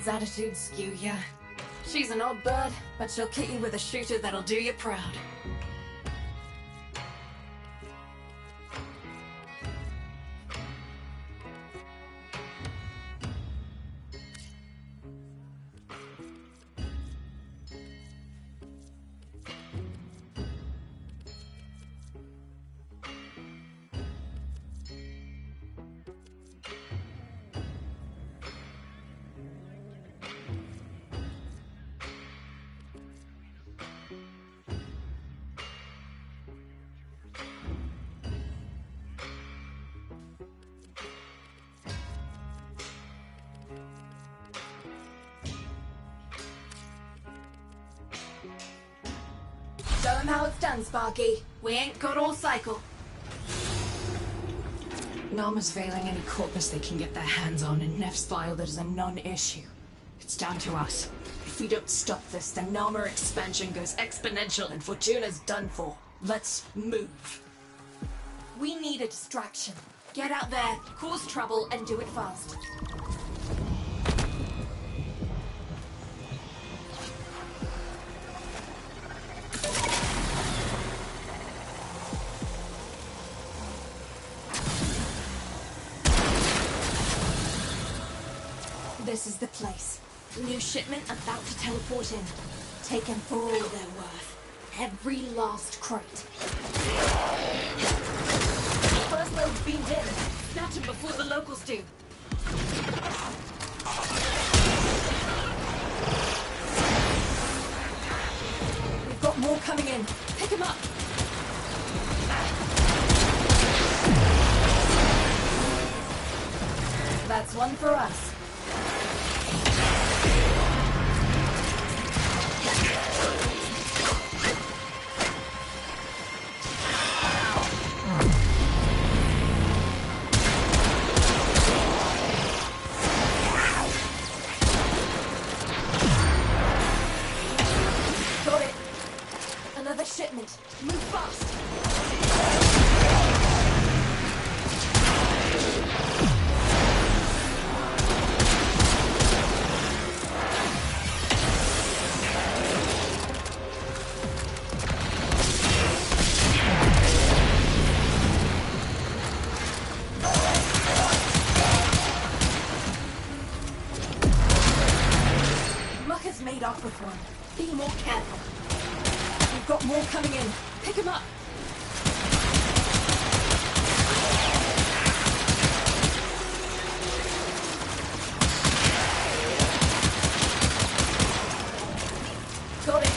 Someone's attitude skew ya. She's an odd bird, but she'll kit you with a shooter that'll do you proud. Show him how it's done, Sparky. We ain't got all cycle. Nama's veiling any corpus they can get their hands on, and Neff's filed it as a non-issue. It's down to us. If we don't stop this, then Nama expansion goes exponential and Fortuna's done for. Let's move. We need a distraction. Get out there, cause trouble, and do it fast. This is the place. New shipment about to teleport in. Take them for all they're worth. Every last crate. First load's beamed in. Snatch them before the locals do. We've got more coming in. Pick them up. That's one for us. Shipment. Move fast. Muck has made off with one. Be more careful. We've got more coming in. Pick him up. Got it.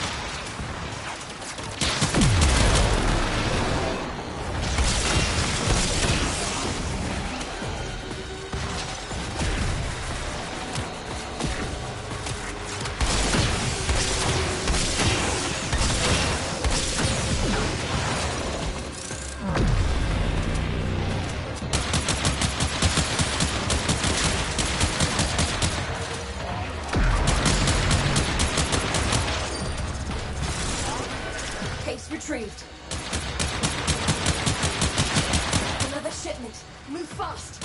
Retrieved. Another shipment. Move fast.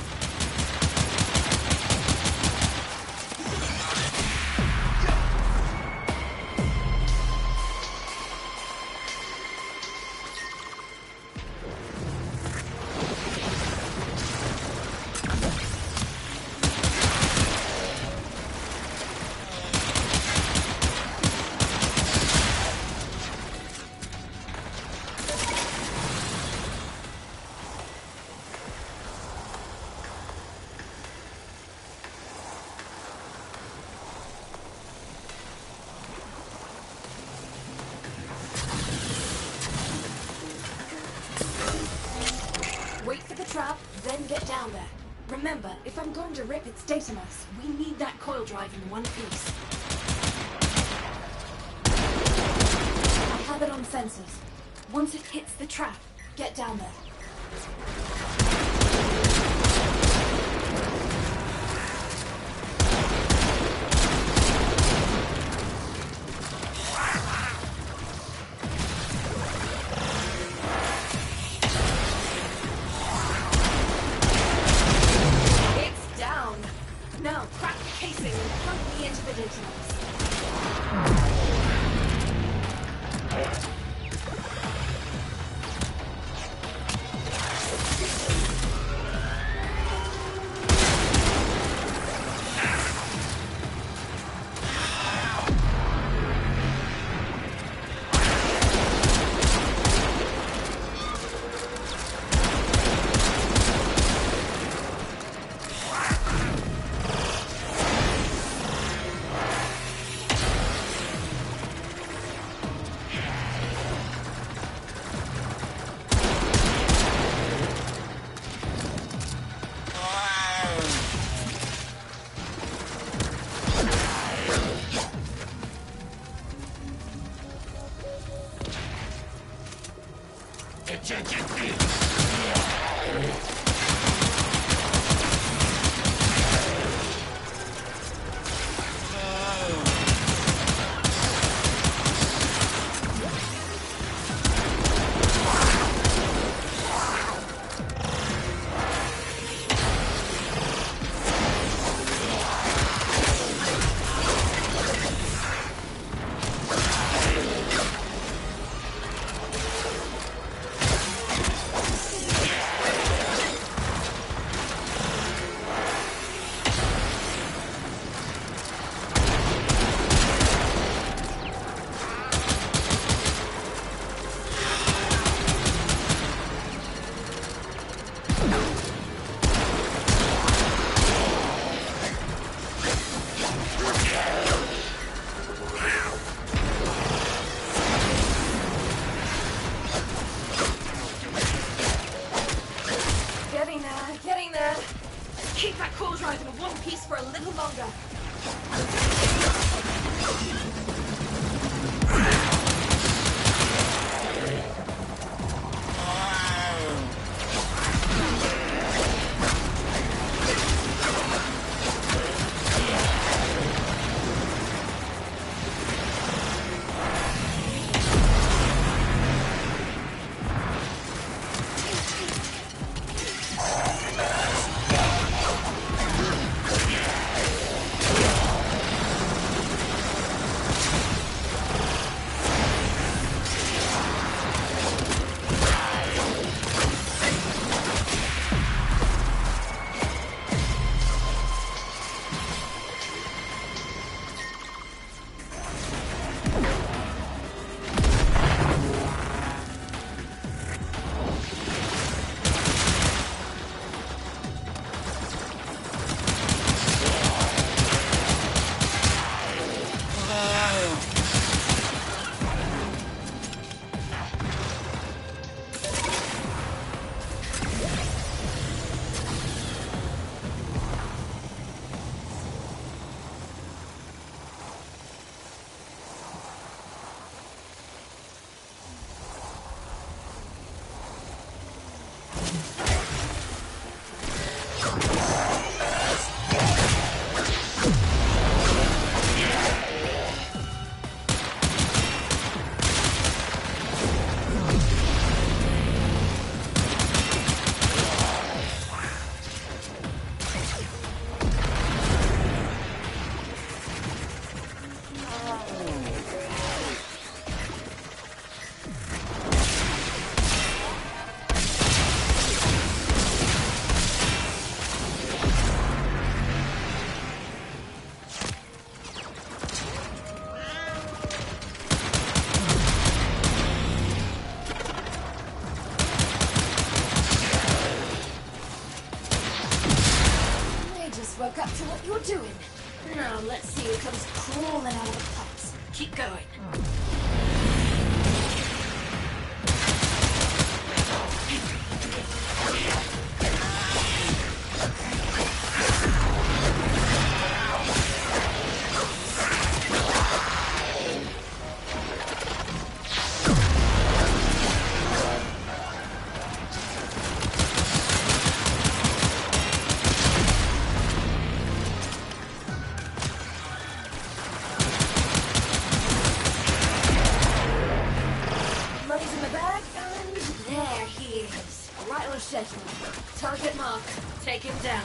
Wait for the trap, then get down there. Remember, if I'm going to rip its data mass, we need that coil drive in one piece. I have it on sensors. Once it hits the trap, get down there. Now, crack the casing and plug me into Getting there. Keep that core drive in one piece for a little longer. Woke up to what you're doing. Now let's see who comes crawling out of the pipes. Keep going. Target mark. Take him down.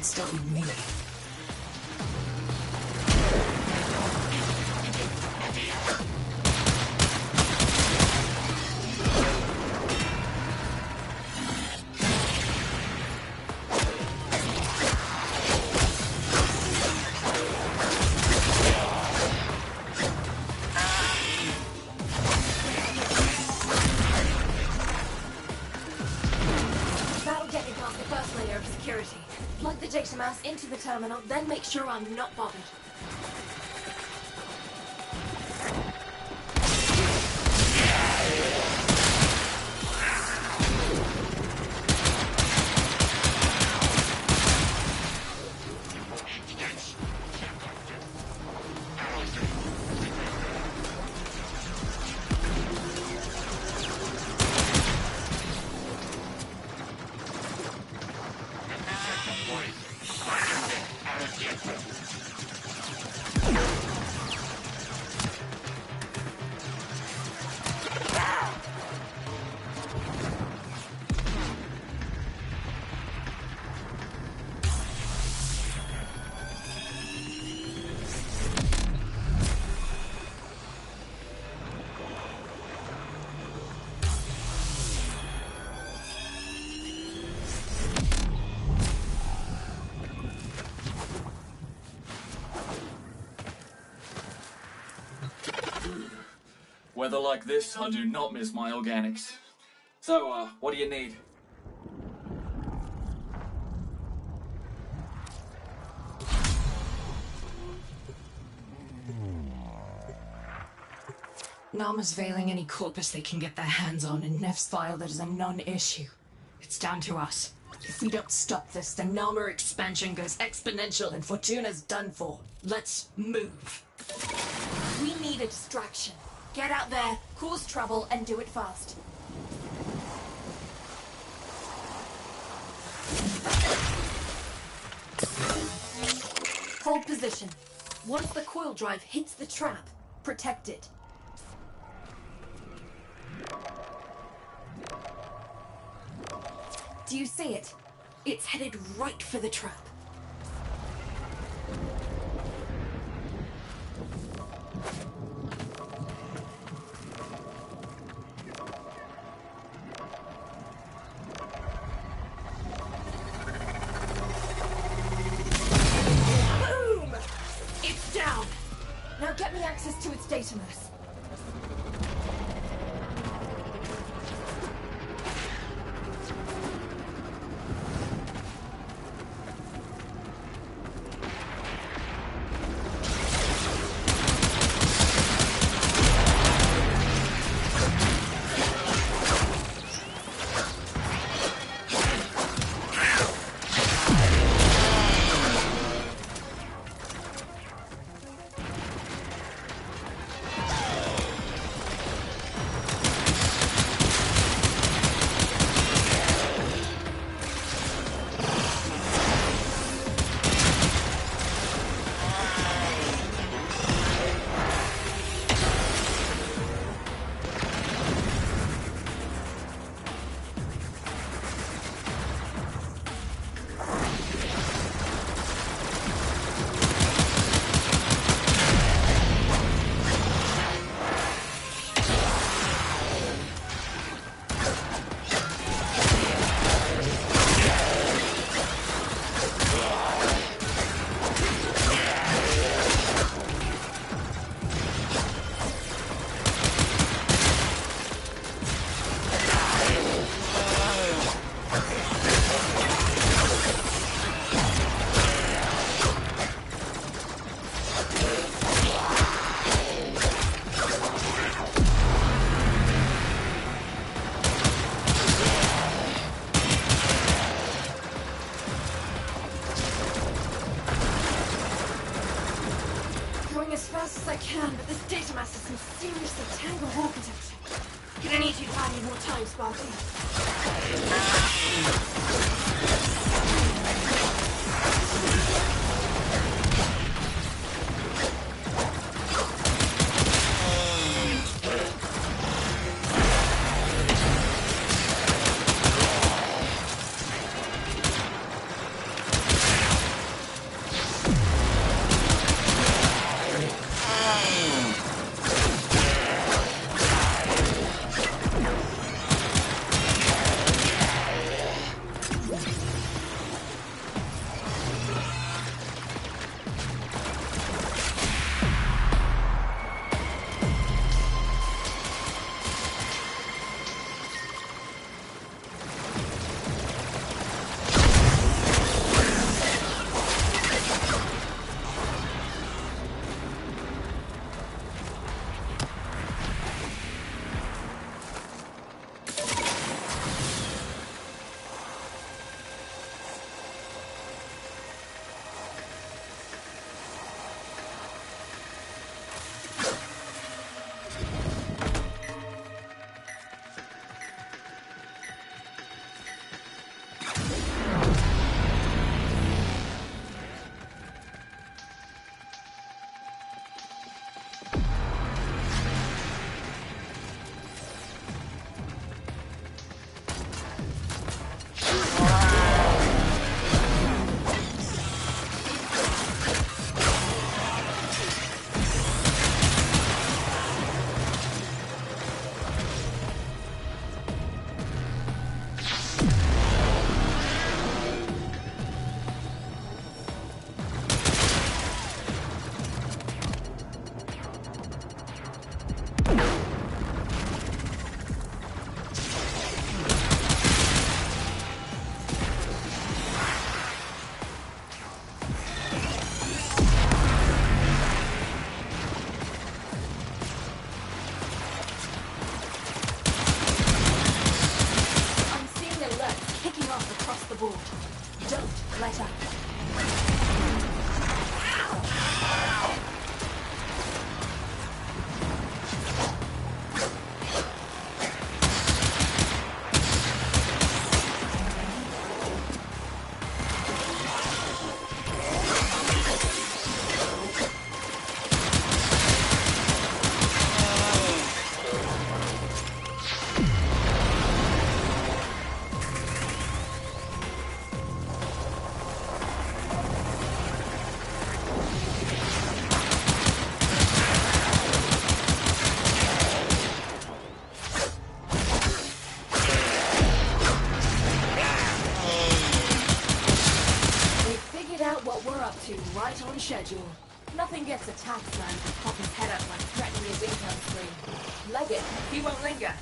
Still be me. That'll get me past the first layer of security. Plug the data mouse into the terminal, then make sure I'm not bothered. Weather like this, I do not miss my organics. So, what do you need? Nama's veiling any corpus they can get their hands on, and Nef's file that is a non-issue. It's down to us. If we don't stop this, the Nama expansion goes exponential and Fortuna's done for. Let's move. We need a distraction. Get out there, cause trouble, and do it fast. Hold position. Once the coil drive hits the trap, protect it. Do you see it? It's headed right for the trap. Boom! It's down! Now get me access to its datamers. As fast as I can, but this data mass is some seriously tangled architecture. Gonna need you to buy me more time, Sparky. Let up. Right on schedule. Nothing gets a taxman to pop his head up like threatening his income stream. Leg it, he won't linger.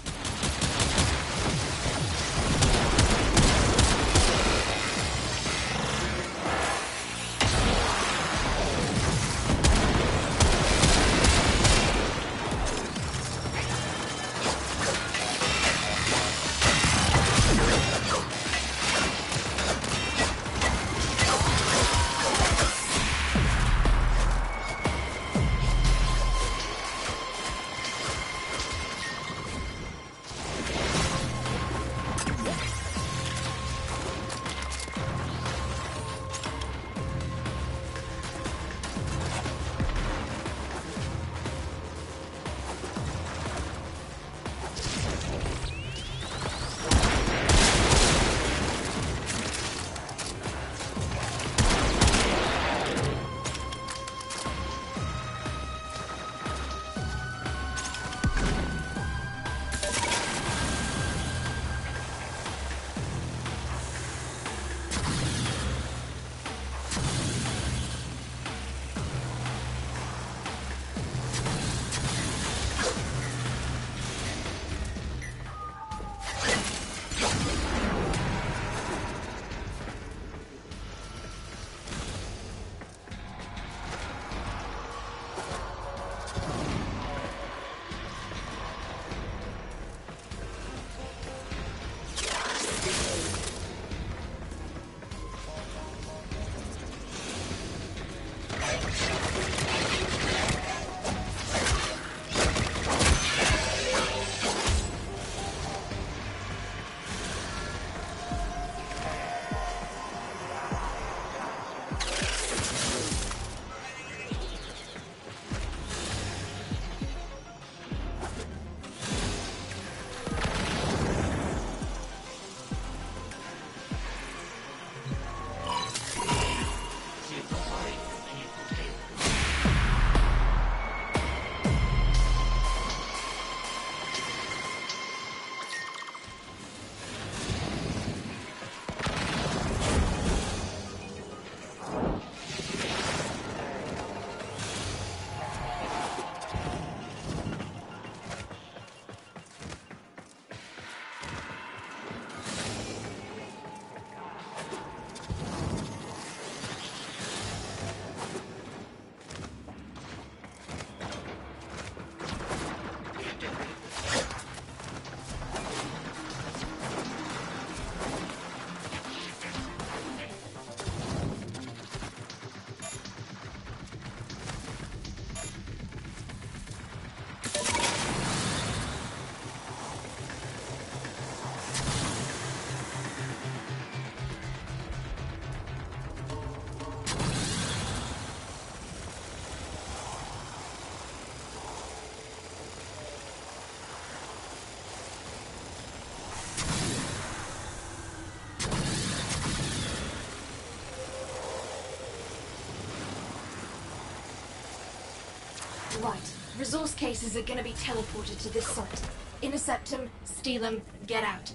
Right. Resource cases are gonna be teleported to this site. Intercept them, steal them, get out.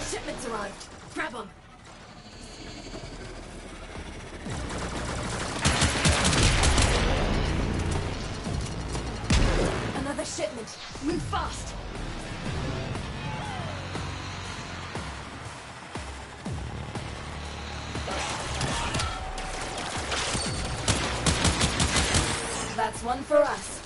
Shipments arrived. Grab them. Another shipment. Move fast. That's one for us.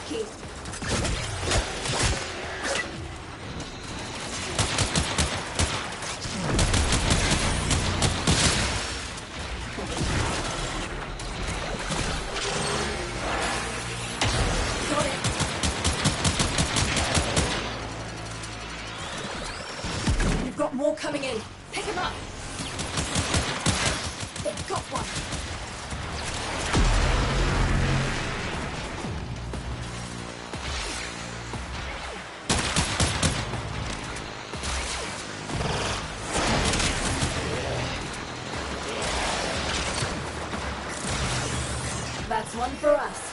key. Got it. You've got more coming in. Pick him up. They've got one. That's one for us.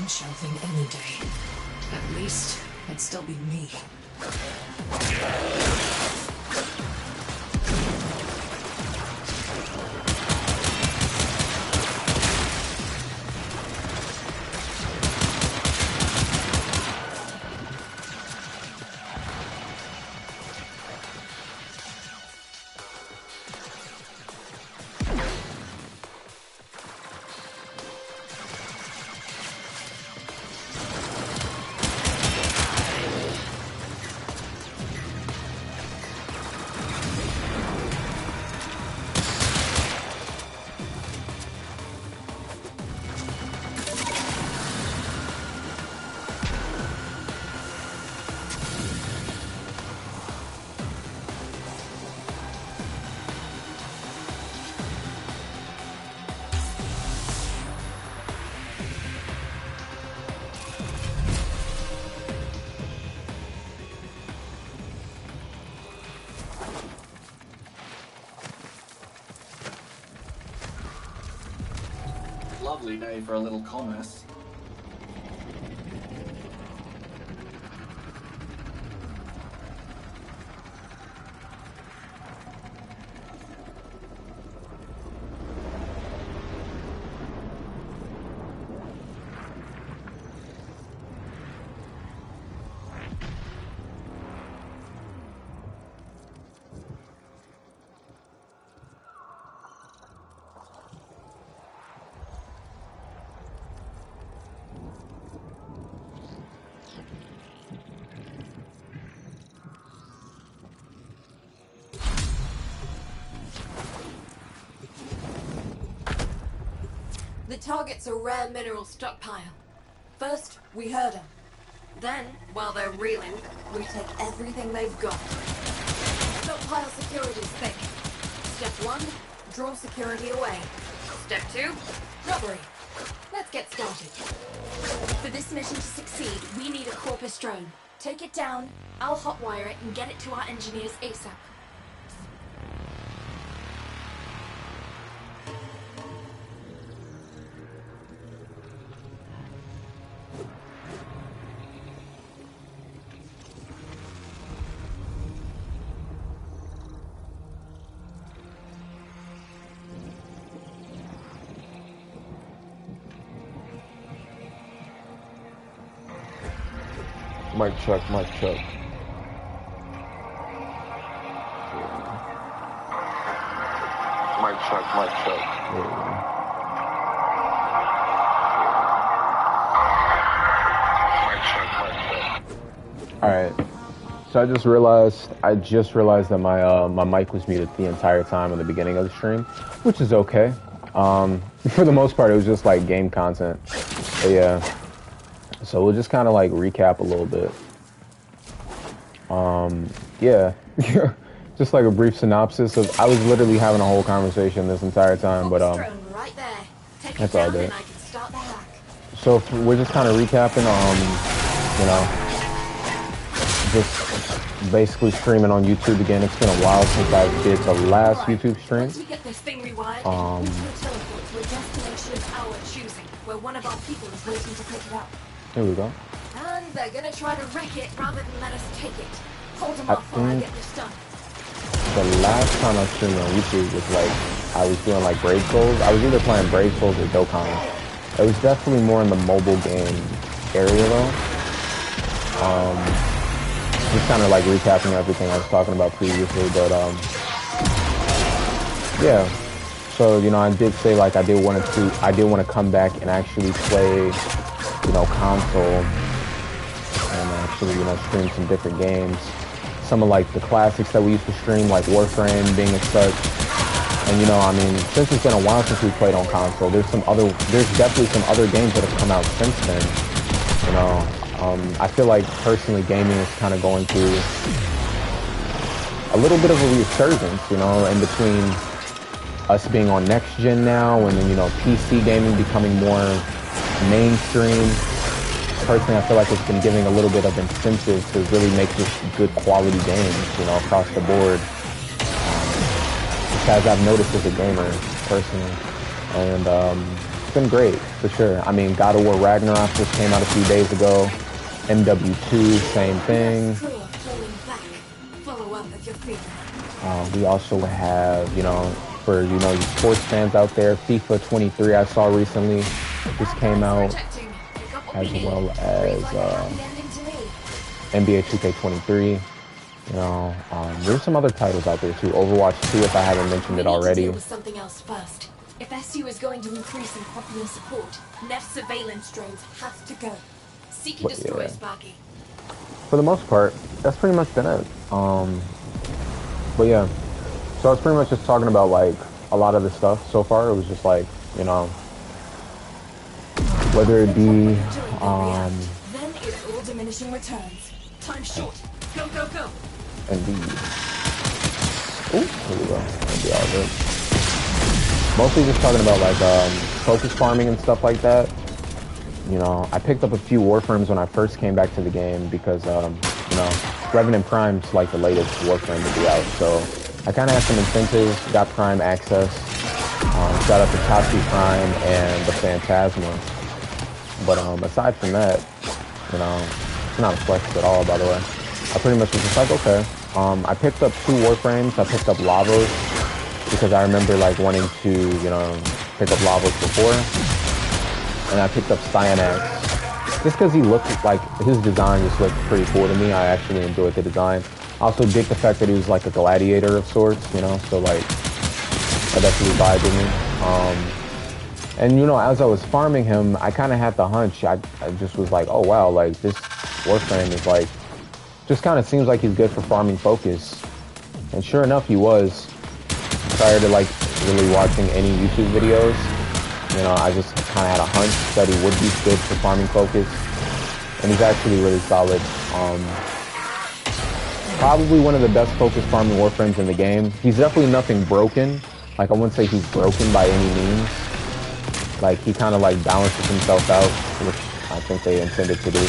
Shelving any day. At least, it'd still be me. Lovely day for a little commerce. The target's a rare mineral stockpile. First, we herd them. Then, while they're reeling, we take everything they've got. Stockpile security's thick. Step 1, draw security away. Step 2, robbery. Let's get started. For this mission to succeed, we need a Corpus drone. Take it down, I'll hotwire it and get it to our engineers ASAP. Mic check, mic check. Mic check, mic check. Mic check, mic check. Alright. So I just realized that my mic was muted the entire time in the beginning of the stream, which is okay. For the most part it was just like game content. But yeah. So we'll just kind of like recap a little bit. Yeah, just like a brief synopsis of. I was literally having a whole conversation this entire time, but Right there. Take that's it all down good. and I can start the hack. So we're just kind of recapping. You know, just basically streaming on YouTube again. It's been a while since I did the last YouTube stream. Once we get this thing rewired, we can teleport to a destination of our choosing, where one of our people is waiting to pick it up. Here we go. And they're gonna try to wreck it rather than let us take it. Hold them off while I get this done. The last time I streamed on YouTube was like, I was doing like Brave Souls. I was either playing Brave Souls or Dokkan. It was definitely more in the mobile game area though. Just kind of like recapping everything I was talking about previously, but yeah. So, you know, I did say like I did want to come back and actually play, you know, console and actually, you know, stream some different games. Some of like the classics that we used to stream, like Warframe being as such. And you know, I mean, since it's been a while since we played on console, there's definitely some other games that have come out since then. You know, I feel like personally gaming is kind of going through a little bit of a resurgence, you know, in between us being on next gen now and then, you know, PC gaming becoming more mainstream. Personally, I feel like it's been giving a little bit of incentive to really make just good quality games, you know, across the board. As I've noticed as a gamer, personally. And it's been great, for sure. I mean, God of War Ragnarok just came out a few days ago. MW2, same thing. We also have, you know, for, you know, you sports fans out there, FIFA 23 I saw recently just came out. As well as NBA 2K23. You know, there's some other titles out there too. Overwatch 2, if I haven't mentioned it already. Deal with something else first. If SU is going to increase in popular support, Neff's surveillance drones have to go. Seek and destroy, Sparky. For the most part, that's pretty much been it. But yeah, so I was pretty much just talking about like a lot of the stuff so far. It was just like, you know, whether it be Then it's all diminishing returns. Time short. Go, go, go. Indeed. Ooh, here we go. That'll be all good. Mostly just talking about like focus farming and stuff like that. You know, I picked up a few Warframes when I first came back to the game because you know, Revenant Prime's like the latest Warframe to be out, so I kind of had some incentives, got Prime access. Shout out to Tatsu Prime and the Phantasma. But aside from that, you know, it's not a flex at all, by the way. I pretty much was just like, okay. I picked up 2 Warframes. I picked up Lavos because I remember like wanting to, you know, pick up Lavos before. And I picked up Cyanax just because he looked like, his design just looked pretty cool to me. I actually enjoyed the design. I also dig the fact that he was like a gladiator of sorts, you know, so like, that definitely vibed with me. And you know, as I was farming him, I kind of had the hunch. I just was like, oh wow, like this Warframe is like, just kind of seems like he's good for farming focus. And sure enough, he was. Prior to like really watching any YouTube videos, You know, I just kind of had a hunch that he would be good for farming focus, and he's actually really solid. Probably one of the best focus farming Warframes in the game. He's definitely nothing broken. Like, I wouldn't say he's broken by any means. Like, he kind of like balances himself out, which I think they intended to do.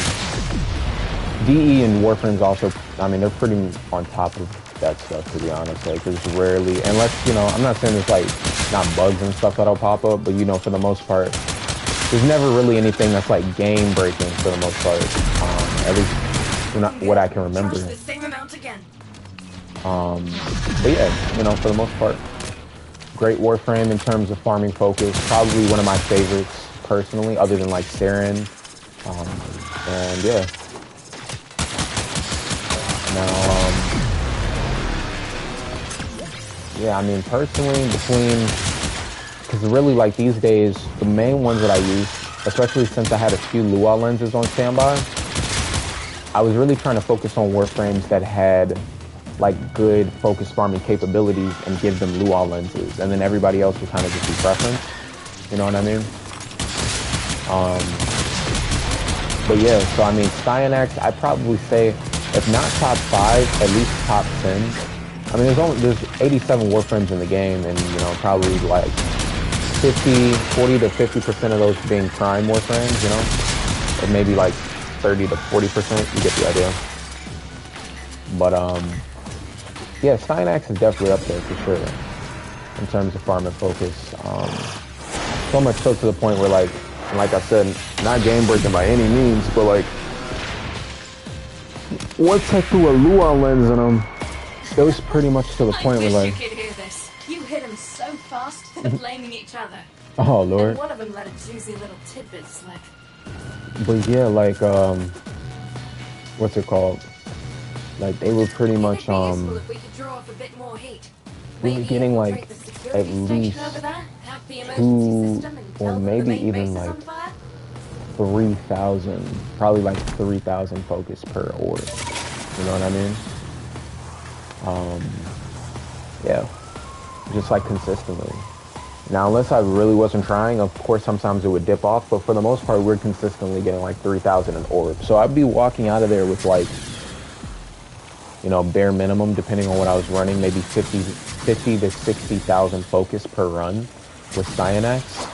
DE and Warframes also, I mean, they're pretty on top of that stuff, to be honest. Like, there's rarely, unless, you know, I'm not saying there's like not bugs and stuff that'll pop up, but you know, for the most part, there's never really anything that's like game breaking for the most part. At least not what I can remember. The same amount again. But yeah, you know, for the most part, great Warframe in terms of farming focus. Probably one of my favorites personally, other than like Saren. And yeah. Now, yeah, I mean, personally, because really, like, these days, the main ones that I use, especially since I had a few Luau lenses on standby, I was really trying to focus on Warframes that had, like, good focus farming capabilities and give them Luau lenses, and then everybody else would kind of just be preference, you know what I mean? But yeah, so I mean, Cyanax, I'd probably say, if not top 5, at least top 10. I mean, there's 87 Warframes in the game, and you know, probably like 40 to 50% of those being prime Warframes, you know, or maybe like 30 to 40%. You get the idea. But yeah, Cyanax is definitely up there for sure in terms of farm and focus. So much so to the point where, like I said, not game breaking by any means, but like, once I threw a Luau lens in him, it was pretty much to the point where, like, you could hear this. You hit him so fast, they're blaming each other. oh lord. And one of them let a juicy little tidbit slip. But yeah, like, what's it called? Like, they were pretty much, If we could draw off a bit more heat. we were getting like at least 2 or maybe even like 3,000, probably like 3,000 focus per order. You know what I mean? Yeah, just like consistently. Now, unless I really wasn't trying, of course, sometimes it would dip off, but for the most part, we're consistently getting like 3,000 an orb. So I'd be walking out of there with like, you know, bare minimum, depending on what I was running, maybe 50 to 60,000 focus per run with Cyanax.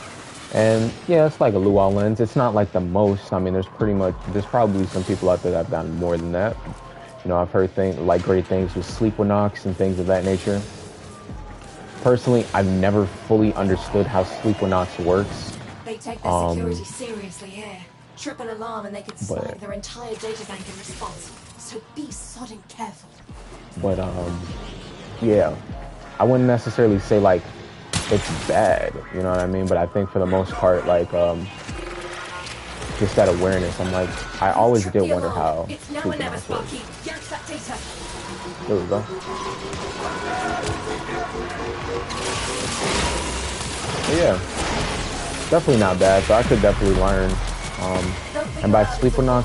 And yeah, it's like a Luau lens. It's not like the most. I mean, there's probably some people out there that have gotten more than that. You know, I've heard great things with Sleepwinox and things of that nature. Personally, I've never fully understood how Sleepwinox works. They take their security seriously here. Trip an alarm and they could snipe their entire data bank in response. So be sodding careful. But yeah, I wouldn't necessarily say like it's bad, you know what I mean? But I think for the most part, like just that awareness. I'm like, I always did wonder how. It's now or never, Sparky. Yank that data. There we go. But yeah, definitely not bad. So I could definitely learn. And by Sleepwinox,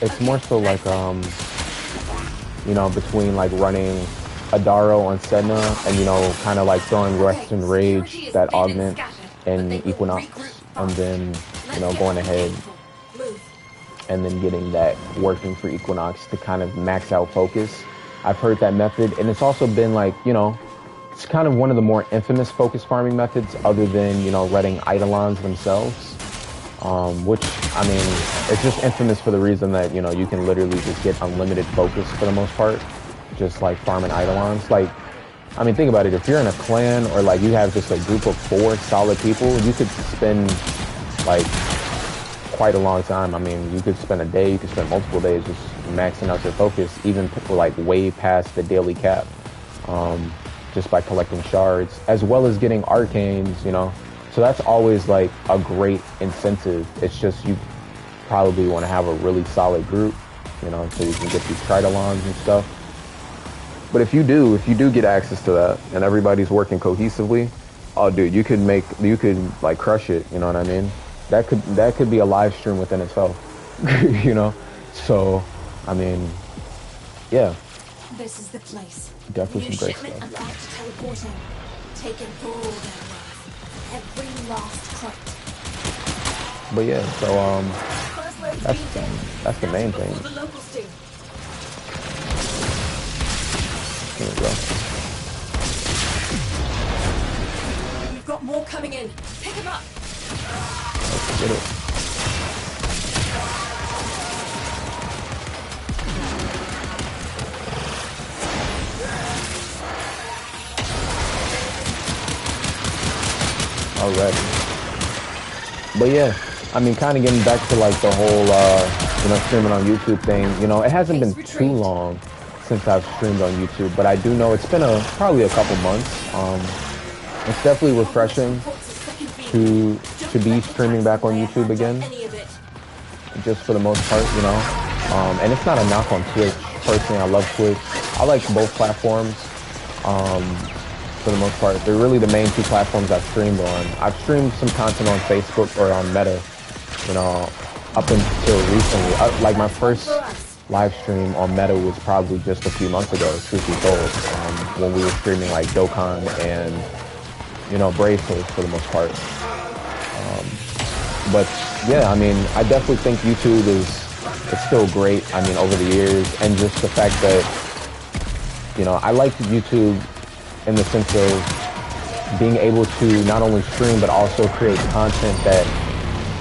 it's more so like you know, between like running Adaro on Sedna and, you know, kind of like throwing Rest and Rage that augment in Equinox, and then, you know, going ahead and then getting that working for Equinox to kind of max out focus. I've heard that method, and it's also been like, you know, it's kind of one of the more infamous focus farming methods other than, you know, running Eidolons themselves. Which, I mean, it's just infamous for the reason that, you know, you can literally just get unlimited focus for the most part, just like farming Eidolons. Like, I mean, think about it. If you're in a clan or like you have just a group of 4 solid people, you could spend like quite a long time. I mean, you could spend a day, you could spend multiple days just maxing out your focus, even like way past the daily cap, just by collecting shards, as well as getting arcanes, you know. So that's always like a great incentive. It's just you probably want to have a really solid group, you know, so you can get these tridolons and stuff. But if you do get access to that and everybody's working cohesively, oh dude, you could like crush it, you know what I mean? That could be a live stream within itself. You know? So, I mean, yeah. This is the place. Definitely some great shipment stuff. about to teleport in. taken for all their worth. Every last crate. But yeah, so First load's been dead. that's the main thing. The locals do. Here we go. We've got more coming in. Pick them up. Let's get it. Alright. But yeah, I mean, kind of getting back to like the whole, you know, streaming on YouTube thing. You know, it hasn't been too long since I've streamed on YouTube, but I do know it's been probably a couple months. It's definitely refreshing to be streaming back on YouTube again, just for the most part, you know. And it's not a knock on Twitch. Personally, I love Twitch. I like both platforms. For the most part, they're really the main two platforms I've streamed on. I've streamed some content on Facebook or on Meta, you know, up until recently. Like my first live stream on Meta was probably just a few months ago, truth be told, when we were streaming like Dokkan and, you know, Braces for the most part. But yeah, I mean, I definitely think YouTube is still great. I mean, over the years, and just the fact that, you know, I like YouTube in the sense of being able to not only stream but also create content that,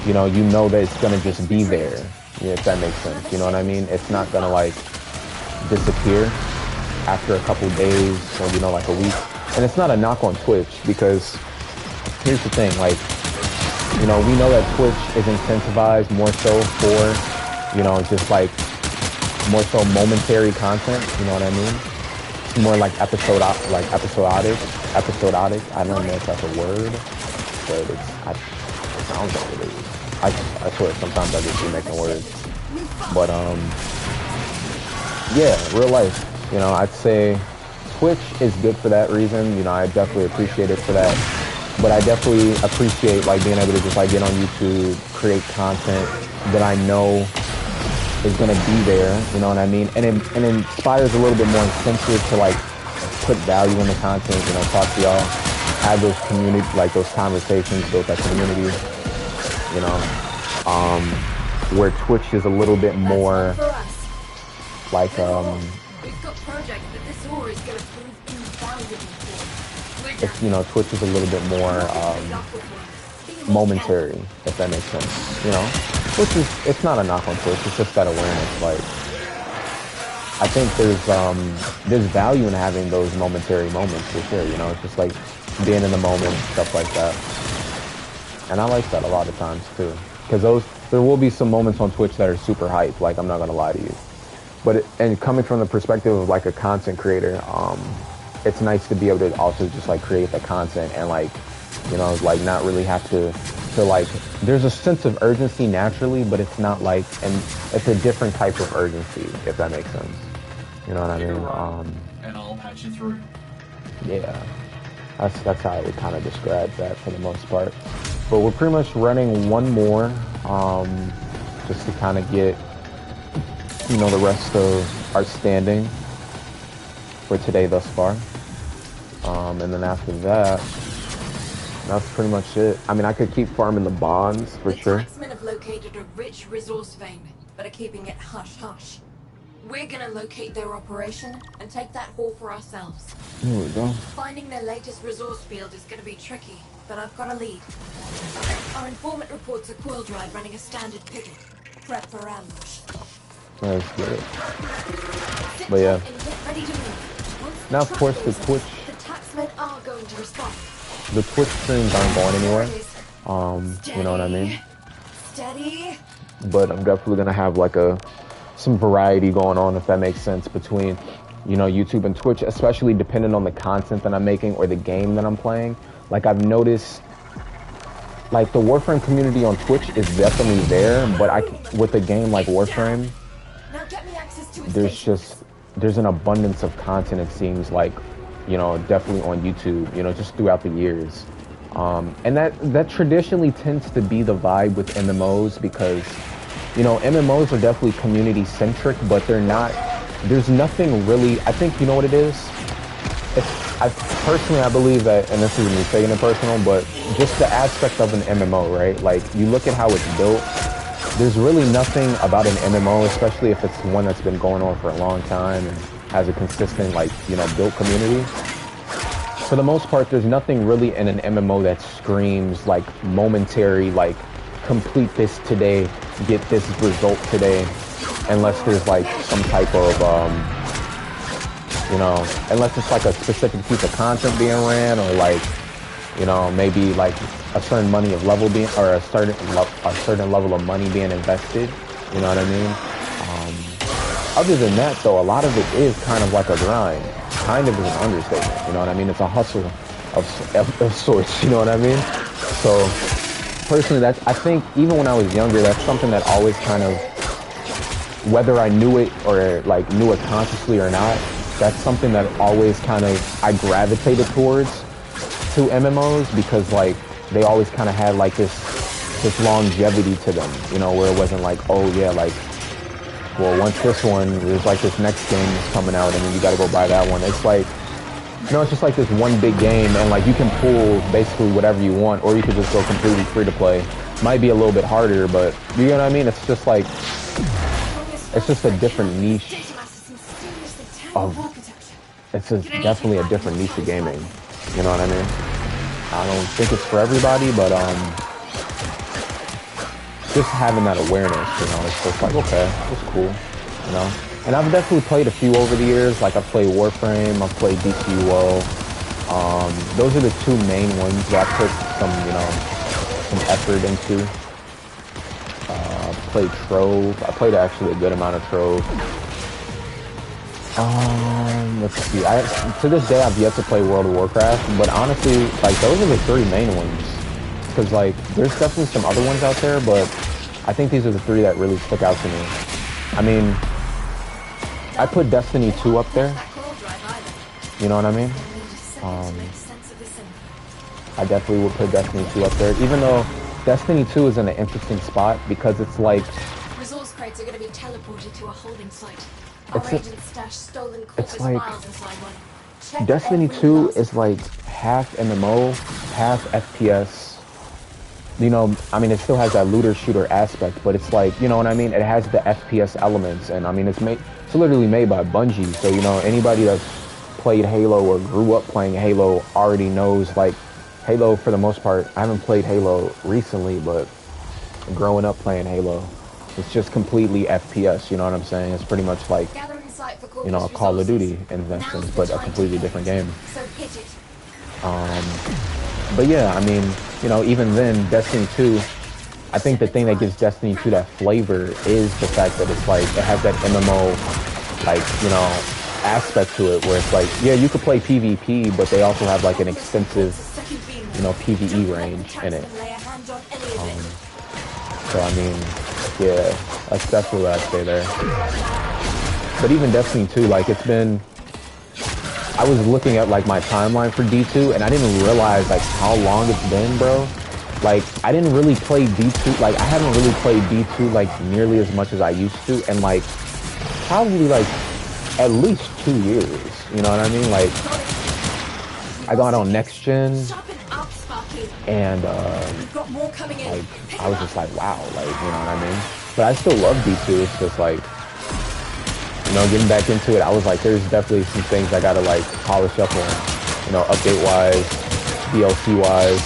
you know that it's gonna just be there, if that makes sense. You know what I mean? It's not gonna like disappear after a couple days or, you know, like a week. And it's not a knock on Twitch, because here's the thing, like, you know, we know that Twitch is incentivized more so for, you know, just like more so momentary content, you know what I mean? More like episodic. I don't know if that's a word, but it sounds like it is. I swear sometimes I just be making words. But yeah, real life. You know, I'd say Twitch is good for that reason. You know, I definitely appreciate it for that. But I definitely appreciate like being able to just like get on YouTube, create content that I know is gonna be there, you know what I mean? And it inspires a little bit more incentive to like put value in the content, you know, talk to y'all, have those community, like those conversations, build that community, you know, where Twitch is a little bit more like, We've got projects that this ore is gonna prove invaluable for. it's, you know, Twitch is a little bit more momentary, if that makes sense, you know? Which is, it's not a knock on Twitch, it's just that awareness. Like, I think there's value in having those momentary moments for sure, you know? It's just like being in the moment, stuff like that. And I like that a lot of times too. Because there will be some moments on Twitch that are super hype, like, I'm not gonna lie to you. But, and coming from the perspective of like a content creator, it's nice to be able to also just like create the content and like, you know, like not really have to like, there's a sense of urgency naturally, but it's not like, and it's a different type of urgency, if that makes sense. You know what I mean? And I'll patch you through. Yeah, that's how I would kind of describe that for the most part. But we're pretty much running one more, just to kind of get, you know, the rest of our standing for today thus far. And then after that, that's pretty much it. I mean, I could keep farming the bonds for sure. The taxmen have located a rich resource vein, but are keeping it hush-hush. We're gonna locate their operation and take that haul for ourselves. Here we go. Finding their latest resource field is gonna be tricky, but I've got a lead. Our informant reports a coil drive running a standard picket. Prep for ambush. Let's get it. But yeah. Now, of course, the Twitch. The taxmen are going to respond. The Twitch streams aren't going anywhere. You know what I mean? Steady. But I'm definitely gonna have like some variety going on, if that makes sense, between, you know, YouTube and Twitch, especially depending on the content that I'm making or the game that I'm playing. Like, I've noticed, like, the Warframe community on Twitch is definitely there, but with a game like Warframe, Now get me access to his there's an abundance of content, it seems like, you know, definitely on YouTube, you know, just throughout the years. And that traditionally tends to be the vibe with MMOs, because, you know, MMOs are definitely community centric, but there's nothing really, I think, you know what it is? personally, I believe that, and this is me taking it personal, but just the aspect of an MMO, right? Like, you look at how it's built, there's really nothing about an MMO, especially if it's one that's been going on for a long time and has a consistent, like, you know, built community. For the most part, there's nothing really in an MMO that screams, like, momentary, like, complete this today, get this result today, unless there's, like, some type of, you know, unless it's like a specific piece of content being ran, or like, you know, maybe like a certain money of level being, or a certain level of money being invested. You know what I mean? Other than that, though, a lot of it is kind of like a grind. Kind of is an understatement. You know what I mean? It's a hustle of sorts. You know what I mean? So personally, I think even when I was younger, that's something that always kind of, whether I knew it or like knew it consciously or not, that's something that always kind of I gravitated towards to MMOs, because like they always kind of had like this longevity to them, you know, where it wasn't like, oh yeah, like, well, once this one, there's like this next game that's coming out and then you gotta go buy that one. It's like, you know, it's just like this one big game, and like you can pull basically whatever you want, or you could just go completely free to play. Might be a little bit harder, but you know what I mean? It's just like, it's just a different niche of, it's definitely a different niche of gaming. You know what I mean? I don't think it's for everybody, but just having that awareness, you know, it's just like, okay, it's cool, you know? And I've definitely played a few over the years. Like I've played Warframe, I've played DCUO. Those are the two main ones that I put some, you know, some effort into. Played Trove. I played actually a good amount of Trove. Let's see. To this day, I've yet to play World of Warcraft, but honestly, like, those are the three main ones. Because, like, there's definitely some other ones out there, but I think these are the three that really stick out to me. I mean, I put Destiny 2 up there. You know what I mean? I definitely would put Destiny 2 up there, even though Destiny 2 is in an interesting spot, because it's like, resource crates are going to be teleported to a holding site. Our agents stash stolen corpus like, files inside one. Check Destiny every 2 last is like half MMO, half FPS. You know, I mean, it still has that looter shooter aspect, but it's like, you know what I mean? It has the FPS elements, and I mean, it's literally made by Bungie. So, you know, anybody that's played Halo or grew up playing Halo already knows, like, Halo, for the most part, I haven't played Halo recently, but growing up playing Halo, it's just completely FPS, you know what I'm saying? It's pretty much like, you know, a Call of Duty in essence, but a completely different game. But yeah, I mean, you know, even then, Destiny 2, I think the thing that gives Destiny 2 that flavor is the fact that it's like, it has that MMO, like, you know, aspect to it, where it's like, yeah, you could play PvP, but they also have like an extensive, you know, PvE range in it. So I mean, yeah, that's definitely what I'd say there. But even Destiny 2, like, it's been, I was looking at like my timeline for D2, and I didn't realize like how long it's been, bro. Like, I didn't really play D2, like, I haven't really played D2 like nearly as much as I used to, and like, probably like at least 2 years, you know what I mean? Like, I got on next gen, and like, I was just like, wow, like, you know what I mean? But I still love D2. It's just like, you know, getting back into it, I was like, there's definitely some things I gotta like polish up on, you know, update wise, DLC wise.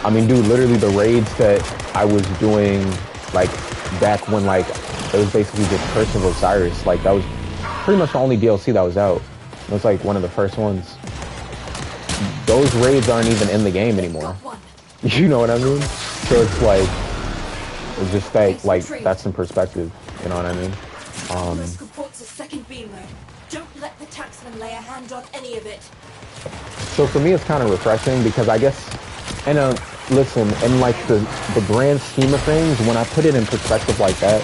I mean, dude, literally the raids that I was doing, like, back when, like, it was basically just Curse of Osiris. Like, that was pretty much the only DLC that was out. It was, like, one of the first ones. Those raids aren't even in the game anymore. You know what I mean? So it's, like, it's just, like that's some perspective. You know what I mean? Don't let the taxman lay a hand on any of it. So for me, it's kind of refreshing, because I guess, and listen, in like the grand scheme of things, when I put it in perspective like that,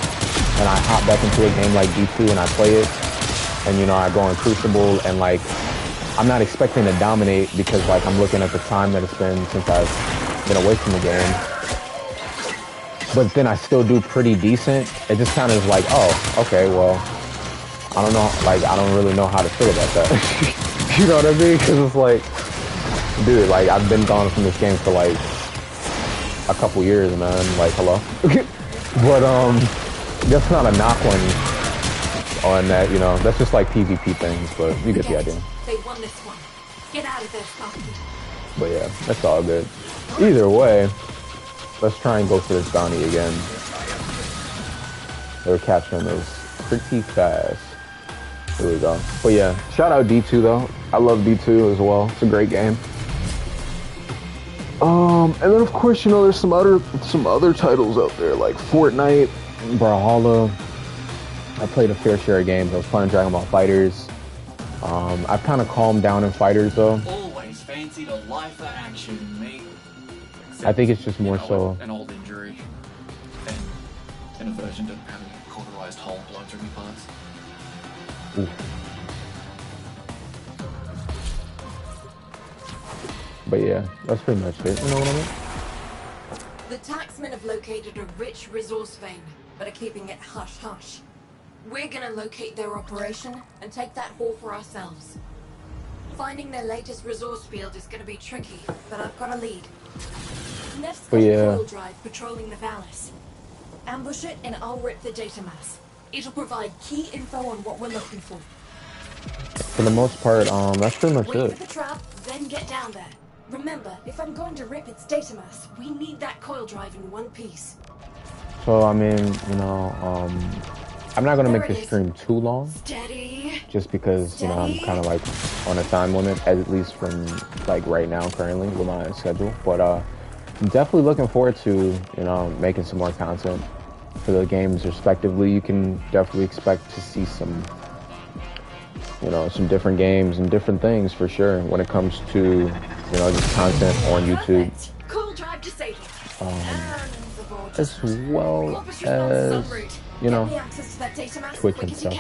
and I hop back into a game like D2 and I play it, and you know, I go on Crucible, and like, I'm not expecting to dominate, because like, I'm looking at the time that it's been since I've been away from the game. But then I still do pretty decent. It just kind of is like, oh, okay, well, I don't know, like, I don't really know how to feel about that. You know what I mean? Because it's like, dude, like, I've been gone from this game for like a couple years, man. Like, hello? But, that's not a knock on that, you know. That's just like PvP things, but you get the idea. They won this one. Get out of there, Sparky. But yeah, that's all good. Either way, let's try and go for this bounty again. They're capturing those pretty fast. Here we go. But yeah, shout out D2 though. I love D2 as well. It's a great game. And then of course, you know, there's some other titles out there like Fortnite, Brawlhalla. I played a fair share of games. I was playing Dragon Ball Fighters. I've kind of calmed down in Fighters though. Always fancied a life of action, mate. I think it's just more so an old injury, and a version didn't have a cauterized hole blown through my parts. Oof. But yeah, that's pretty much it. You know what I mean? The taxmen have located a rich resource vein, but are keeping it hush-hush. We're gonna locate their operation and take that haul for ourselves. Finding their latest resource field is gonna be tricky, but I've got a lead. Neff's got a coil drive patrolling the Valis. Ambush it and I'll rip the data mass. It'll provide key info on what we're looking for. For the most part, that's pretty much Wait it. for the trap, then get down there. Remember, if I'm going to rip its data mass, we need that coil drive in one piece. So, I mean, you know, I'm not going to make this stream too long. Steady. Just because, you know, I'm kind of like on a time limit, at least from like right now currently with my schedule. But I'm definitely looking forward to, you know, making some more content for the games respectively. You can definitely expect to see some, you know, some different games and different things for sure when it comes to, you know, just content on YouTube. Cool drive disabled. As well as, you know, Twitch and stuff.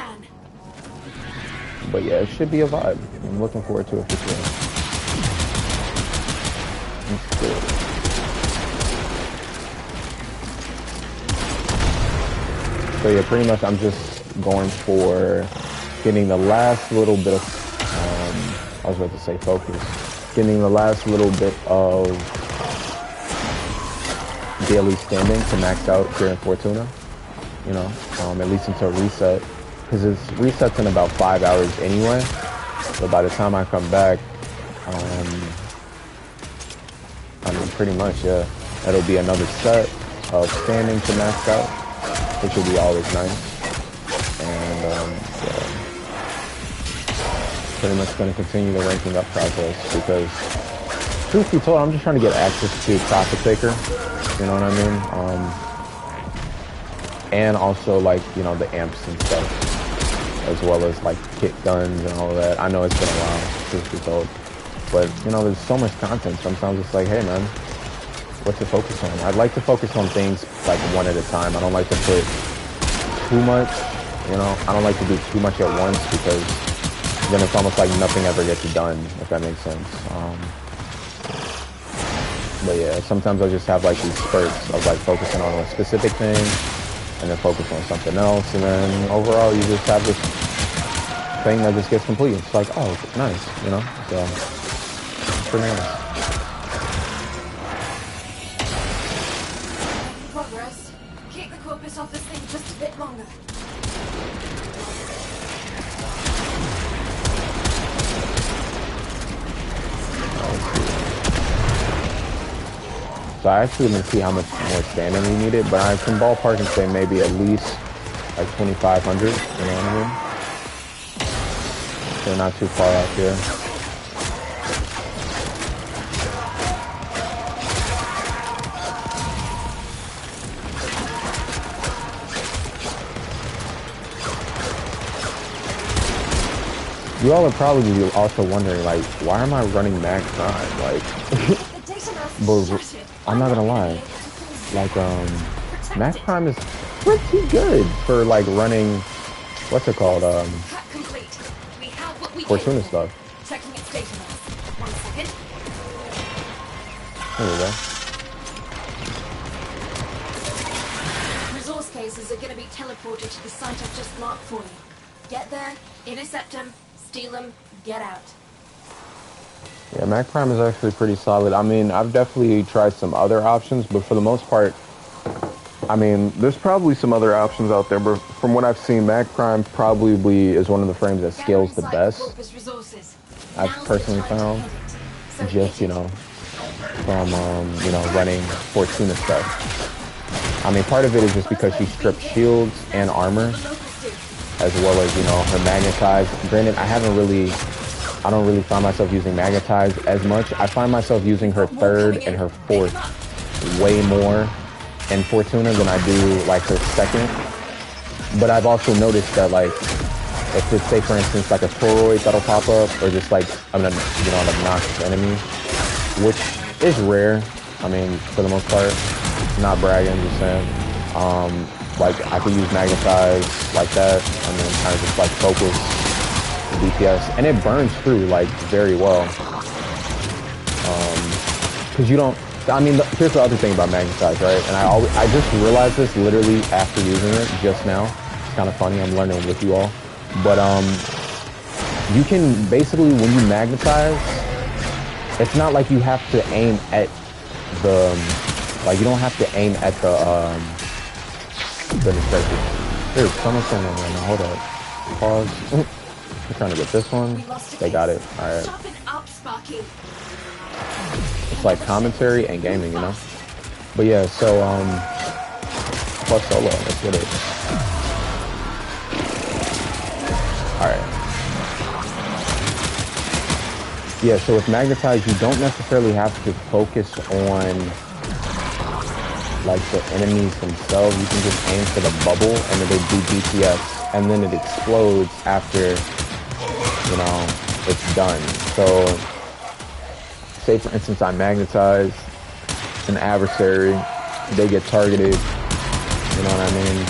But yeah, it should be a vibe. I'm looking forward to it for sure. Let's do it. So yeah, pretty much I'm just going for getting the last little bit of, I was about to say focus, getting the last little bit of daily standing to max out here in Fortuna, you know, at least until reset, because it resets in about 5 hours anyway, so by the time I come back, I mean, pretty much, yeah, that'll be another set of standing to max out, which will be always nice, and yeah, pretty much going to continue the ranking up process, because truth be told, I'm just trying to get access to Profit Taker, you know what I mean? And also like, you know, the amps and stuff, as well as like kit guns and all of that. I know it's been a while, truth be told, but you know, there's so much content. Sometimes it's like, hey man, what to focus on? I'd like to focus on things like one at a time. I don't like to put too much, you know, I don't like to do too much at once, because then it's almost like nothing ever gets done, if that makes sense. But yeah, sometimes I just have like these spurts of like focusing on a specific thing and then focus on something else, and then overall you just have this thing that just gets complete. It's like, oh, nice, you know? So, it's pretty nice. Progress. Keep the corpus off this thing just a bit longer. So I actually didn't see how much more standing we needed, but I can ballpark and say maybe at least like 2,500, you know what I mean? So not too far off here. You all are probably also wondering, like, why am I running Max 9? Like, but I'm not gonna lie, like, Max Prime is pretty good for, like, running, what's it called, Fortuna stuff. Checking its data mass. 1 second. There we go. Resource cases are going to be teleported to the site I've just marked for you. Get there, intercept them, steal them, get out. Yeah, Mac Prime is actually pretty solid. I mean, I've definitely tried some other options, but for the most part, I mean, there's probably some other options out there, but from what I've seen, Mac Prime probably is one of the frames that scales the best. I've personally found, just, you know, from, you know, running Fortuna stuff. I mean, part of it is just because she stripped shields and armor, as well as, you know, her magnetize. Granted, I don't really find myself using magnetize as much. I find myself using her third and her fourth way more in Fortuna than I do, like, her second. But I've also noticed that, like, if it's, say, for instance, like a toroid that'll pop up, or just, like, you know, an obnoxious enemy, which is rare, I mean, for the most part, not bragging, just saying, like, I could use magnetize like that, and then kind of just, like, focus the DPS, and it burns through, like, very well. Because you don't, I mean, here's the other thing about magnetize, right? And I just realized this literally after using it just now. It's kind of funny, I'm learning with you all. But you can basically, when you magnetize, it's not like you have to aim at the, like, you don't have to aim at the, goodness gracious. There's so much going on right now, hold up. Pause. I'm trying to get this one. They got it, alright. It's like commentary and gaming, you know? But yeah, so, plus solo, let's get it. Alright. Yeah, so with magnetize, you don't necessarily have to focus on, like, the enemies themselves. You can just aim for the bubble, and it'll do DPS, and then it explodes after, you know, it's done. So, say for instance I magnetize an adversary, they get targeted, you know what I mean?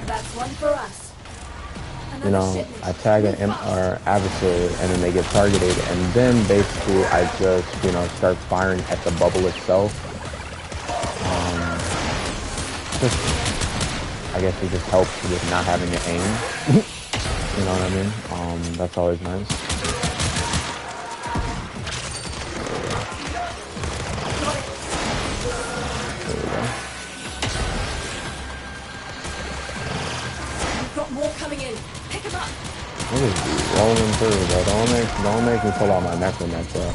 That's one for us. You know, I tag an adversary and then they get targeted, and then basically I just, you know, start firing at the bubble itself. I guess it just helps with not having to aim. You know what I mean? That's always nice. What is rolling through, bro? Don't make me pull out my necromat, bro.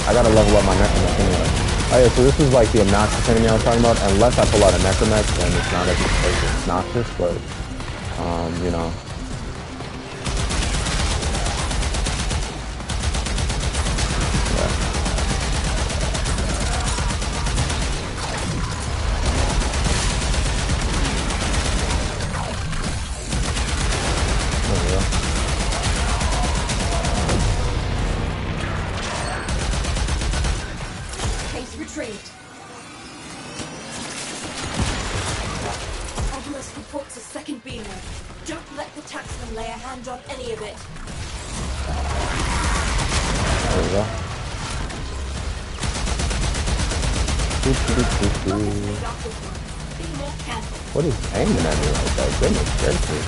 I gotta level up my necromat anyway. Oh yeah, so this is like the obnoxious enemy I was talking about. Unless I pull out a necromat, then it's not as obnoxious, but you know. What is aiming at me like that? Goodness gracious.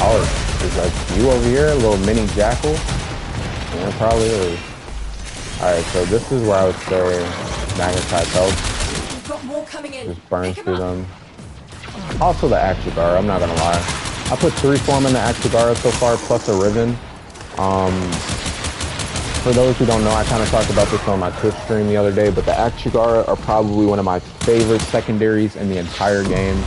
Oh, is like you over here, a little mini jackal? Yeah, it probably is. Alright, so this is where I would say magnetize helps. Just burns through them. Also the Axigara, I'm not gonna lie. I put 3 form in the Axigara so far, plus a Riven. For those who don't know, I kind of talked about this on my Twitch stream the other day, but the Axigara are probably one of my favorite secondaries in the entire game.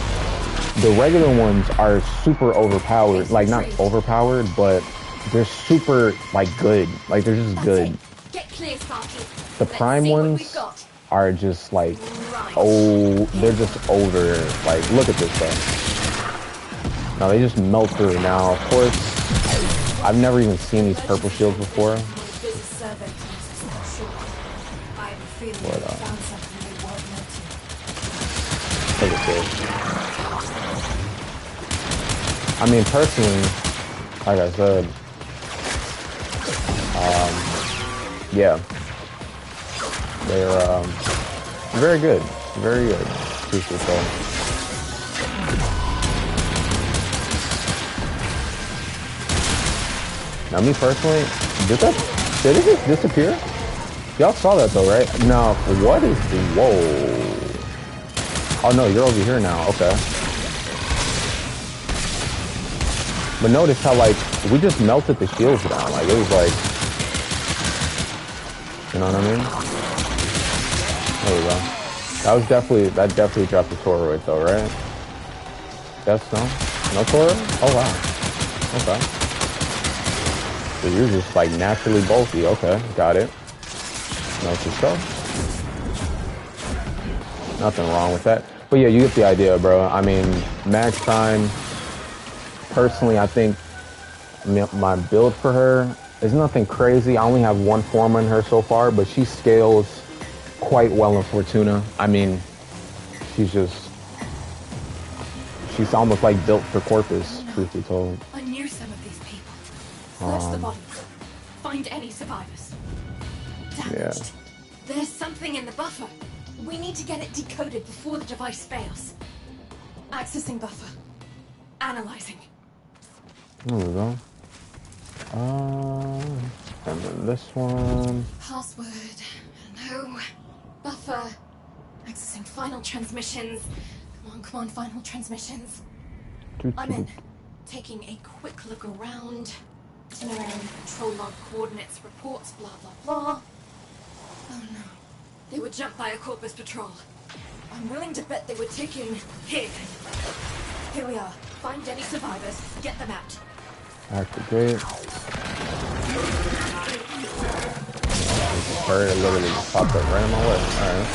The regular ones are super overpowered, like not overpowered, but they're super, like, good. Like, they're just good. The prime ones are just like, oh, they're just over, like, look at this stuff. Now they just melt through. Now, of course, I've never even seen these purple shields before. But, look at this. I mean, personally, like I said, yeah, They're very good. Very good. Truthfully so. Now me personally, did it just disappear? Y'all saw that though, right? No, what is the, whoa. Oh no, you're over here now, okay. But notice how like, we just melted the shields down, like it was like, you know what I mean? There we go. That definitely dropped the Toroid though, right? Yes, no? No Toroid? Oh wow. Okay. So you're just like naturally bulky, okay, got it. No for sure. Nothing wrong with that. But yeah, you get the idea, bro. I mean, max time, personally, I think my build for her is nothing crazy. I only have one form on her so far, but she scales quite well in Fortuna. I mean, she's almost like built for Corpus, truth be told. I knew some of these people. Search the bodies. Find any survivors. Damaged. Yeah. There's something in the buffer. We need to get it decoded before the device fails. Accessing buffer. Analyzing. There we go. And then this one. Password. No. Buffer. Accessing final transmissions. Come on, final transmissions. I'm in. Taking a quick look around. Itinerary, control log, coordinates, reports, blah, blah, blah. Oh no. They were jumped by a Corpus patrol. I'm willing to bet they were taken here. Here we are. Find any survivors. Get them out. Activate. Bird literally just popped up right in my way. Alright.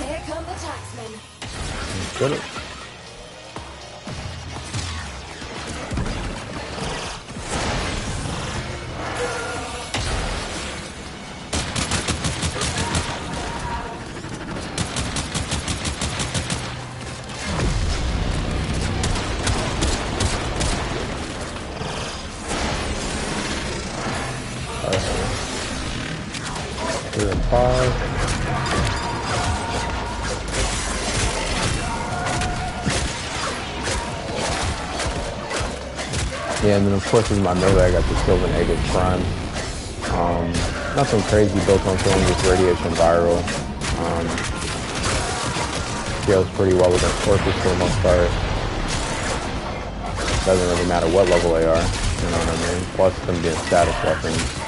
Here come the taxmen. Get it. Yeah, and then of course with my melee I got the Sylvan Agate Prime. Nothing crazy built on film, just radiation viral. Scales pretty well with Corpus for the most part. Doesn't really matter what level they are, you know what I mean? Plus them being status weapons.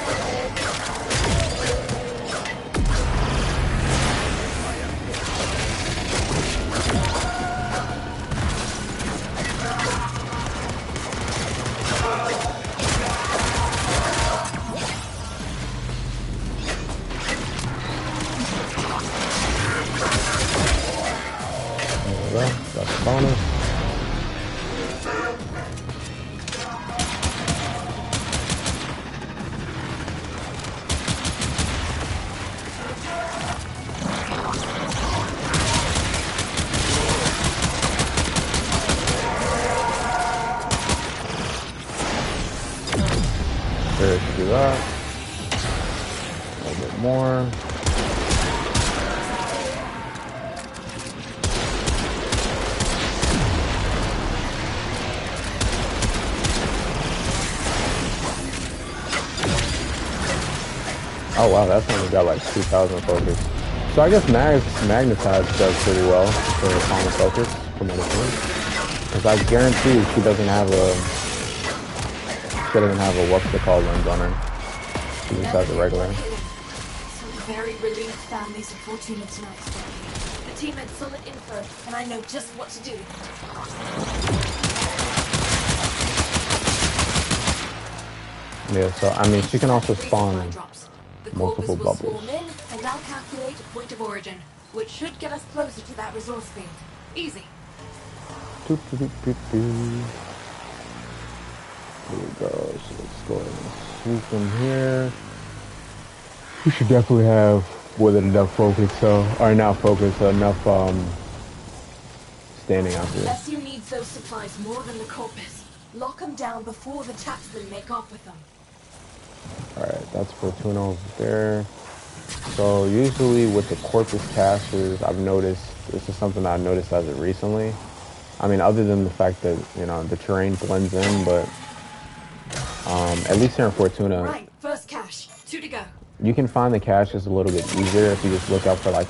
That's a bonus. There, do that. A little bit more. Oh wow, that's only got like 2,000 focus. So I guess Magnetize does pretty well for common focus from what it's doing. Because I guarantee she doesn't have a what's the call lens on her. She just has a regular. Some very relieved families of Fortuna tonight. The team had solid info, and I know just what to do. Yeah, so I mean she can also spawn multiple bubbles. Swarm in, and I'll calculate a point of origin, which should get us closer to that resource field. Easy. Here we go. So let's go ahead and swoop in here. We should definitely have more than enough focus, or not focus, enough standing out here. Unless you need those supplies more than the corpus, lock them down before the taxmen make off with them. Alright, that's Fortuna over there. So usually with the corpus caches, I've noticed, this is something I've noticed as of recently. I mean, other than the fact that, you know, the terrain blends in, but at least here in Fortuna, Right, first cache. 2 to go. you can find the caches a little bit easier if you just look out for like,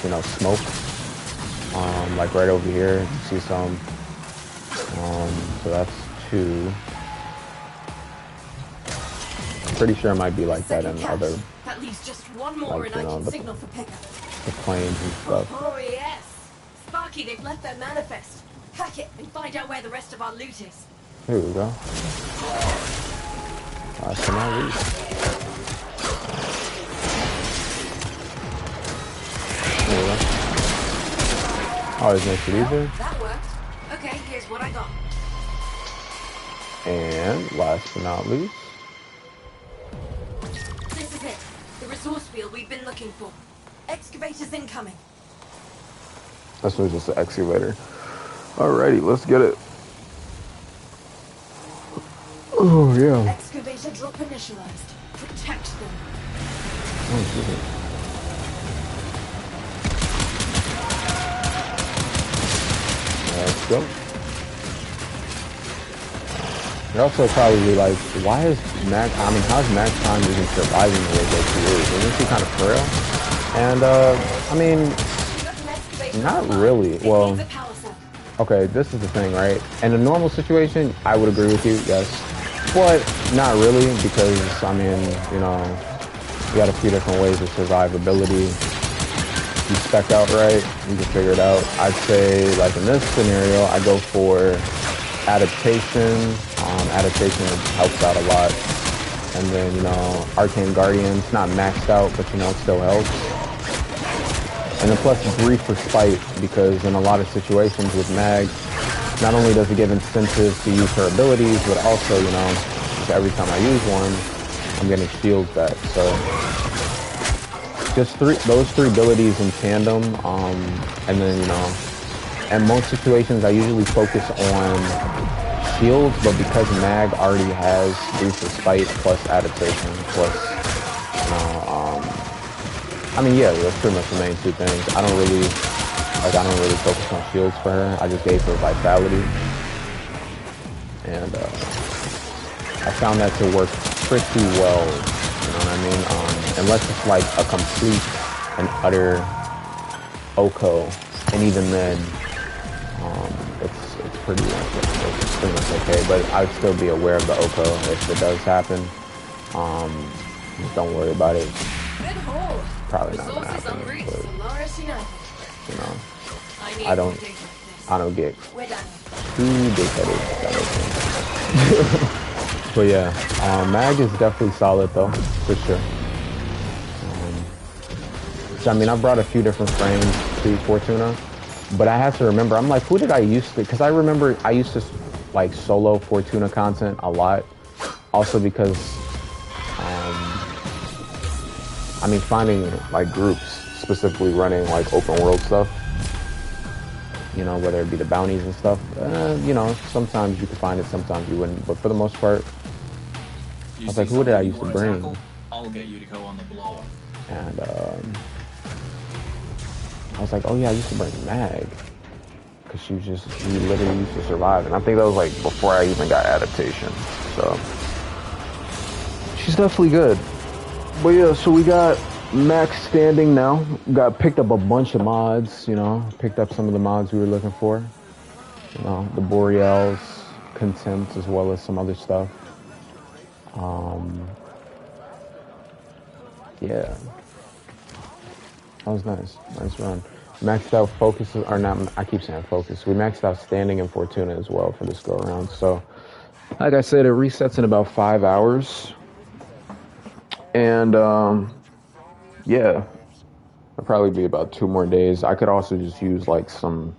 you know, smoke. Like right over here, you see some. So that's 2. Pretty sure it might be like that in other, That leaves just one more like, and you I know, can the signal for pickup. planes and stuff. Oh yes! Sparky, they've left their manifest. Hack it and find out where the rest of our loot is. Here we go. So now we. There we go. Always makes it easier. That worked. Okay, here's what I got. And last but not least, This is it. The resource field we've been looking for. Excavators incoming. this was just an excavator. Alrighty, let's get it. Oh yeah. Excavator drop initialized. Protect them. Oh, shit. Let's go. You're also probably like, why is Max, I mean, how's Max time even surviving the way that she is? Isn't she kind of frail? And, I mean, not really. Well, okay, this is the thing, right? In a normal situation, I would agree with you, yes. But not really, because, I mean, you know, you got a few different ways of survivability. You spec out right, you can figure it out. I'd say, like in this scenario, I go for adaptation. Adaptation helps out a lot. And then, you know, Arcane Guardian's not maxed out, but, you know, it still helps. And then plus Brief Respite, because in a lot of situations with Mag, not only does it give incentive to use her abilities, but also, you know, every time I use one, I'm getting shields back. So just those 3 abilities in tandem, and then, you know, in most situations I usually focus on shields, but because Mag already has Brief Respite plus adaptation plus, you know, I mean, yeah, that's pretty much the main 2 things. I don't really focus on shields for her. I just gave her vitality, and I found that to work pretty well. You know what I mean? Unless it's like a complete and utter OCO, and even then, it's pretty much okay. But I'd still be aware of the OCO if it does happen. Just don't worry about it. Good haul. Probably not gonna happen, but, you know, I don't get too big-headed. But yeah, Mag is definitely solid though, for sure. So I mean, I brought a few different frames to Fortuna, but I have to remember, I'm like, who did I used to, because I remember I used to like solo Fortuna content a lot, also because, I mean, finding like groups specifically running like open world stuff, you know, whether it be the bounties and stuff, you know, sometimes you could find it, sometimes you wouldn't, but for the most part, I was like, who did I used to bring? I'll get you to go on the blower. And I was like, oh yeah, I used to bring Mag, because she literally used to survive, and I think that was like before I even got adaptation, so she's definitely good. But yeah, so we got Max standing now. Picked up a bunch of mods, you know, picked up some of the mods we were looking for, you know, the Boreals, Contempt, as well as some other stuff. Yeah, that was nice run. Maxed out focus, or not, I keep saying focus. We maxed out standing in Fortuna as well for this go around. So like I said, it resets in about 5 hours. And yeah, it'll probably be about 2 more days. I could also just use like some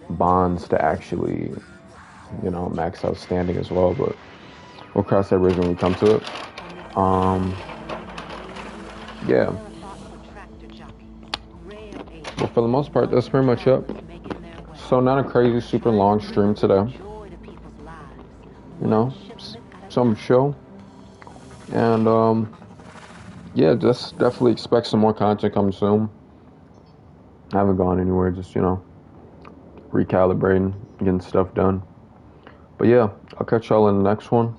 bonds to actually, you know, max out standing as well, but we'll cross that bridge when we come to it. Yeah. But for the most part, that's pretty much up. So not a crazy, super long stream today. You know, some show. And, yeah, just definitely expect some more content coming soon. I haven't gone anywhere, just, recalibrating, getting stuff done. But yeah, I'll catch y'all in the next one.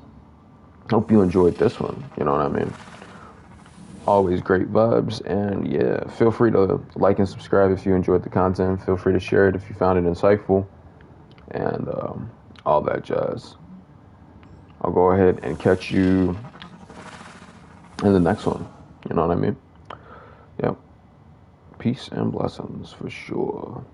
Hope you enjoyed this one, you know what I mean? Always great vibes, and yeah, feel free to like and subscribe if you enjoyed the content. Feel free to share it if you found it insightful, and all that jazz. I'll go ahead and catch you in the next one, you know what I mean? Yep. Peace and blessings for sure.